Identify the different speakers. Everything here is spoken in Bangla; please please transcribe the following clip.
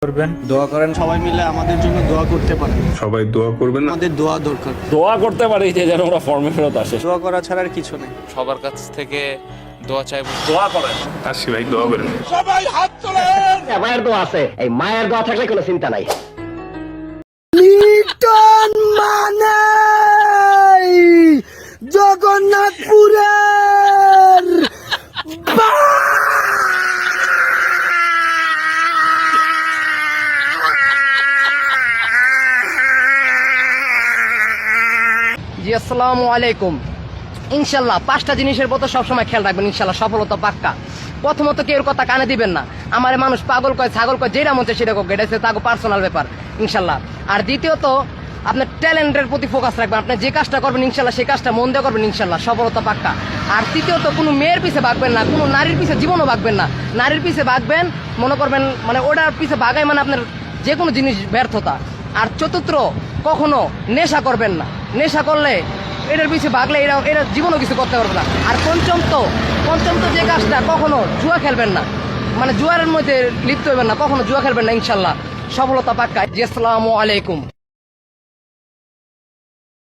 Speaker 1: করবেন,
Speaker 2: দোয়া করেন, সবাই মিলে আমাদের জন্য দোয়া করতে পারেন।
Speaker 3: সবাই দোয়া করবেন,
Speaker 2: আমাদের দোয়া দরকার।
Speaker 4: দোয়া করতে পারি যে যেন ওরা ফর্মে ফেরত আসে।
Speaker 2: দোয়া করা ছাড়া আর কিছু নেই।
Speaker 5: সবার কাছ থেকে দোয়া চাইবো।
Speaker 4: দোয়া করেন,
Speaker 3: আসি ভাই দোয়া করেন।
Speaker 6: মায়ের দোয়া আছে, এই মায়ের দোয়া থাকলে কোনো চিন্তা নাই।
Speaker 7: লিটন মানে জগন্নাথপুরের
Speaker 6: জি আসসালামু আলাইকুম। ইনশাল্লাহ 5টা জিনিসের প্রতি সবসময় খেয়াল রাখবেন, ইনশাল্লাহ সফলতা পাক্কা। প্রথমত কেউ কথা কানে দিবেন না, আমার মানুষ পাগল কয় ছাগল কয় যেটা মন চায় সেটা হোক, এটা হচ্ছে তাকে পার্সোনাল ব্যাপার ইনশাল্লাহ। আর দ্বিতীয়ত আপনার ট্যালেন্টের প্রতি ফোকাস রাখবেন, আপনি যে কাজটা করবেন ইনশাল্লাহ সেই কাজটা মন দিয়ে করবেন, ইনশাল্লাহ সফলতা পাক্কা। আর তৃতীয়ত কোনো মেয়ের পিছে ভাগবেন না, কোনো নারীর পিছে জীবনও ভাগবেন না। নারীর পিছে ভাগবেন মনে করবেন মানে ওটার পিছে ভাগায় মানে আপনার যে কোনো জিনিস ব্যর্থতা। আর চতুর্থ কখনো নেশা করবেন না, নেশা করলে এটার পিছিয়ে ভাগলে এরা জীবনও কিছু করতে পারবে না। আর পঞ্চম তো যে কাজটা কখনো জুয়া খেলবেন না, মানে জুয়ারের মধ্যে লিপ্ত হবেন না, কখনো জুয়া খেলবেন না, ইনশাল্লাহ সফলতা পাক্কা। জি আসসালামু আলাইকুম।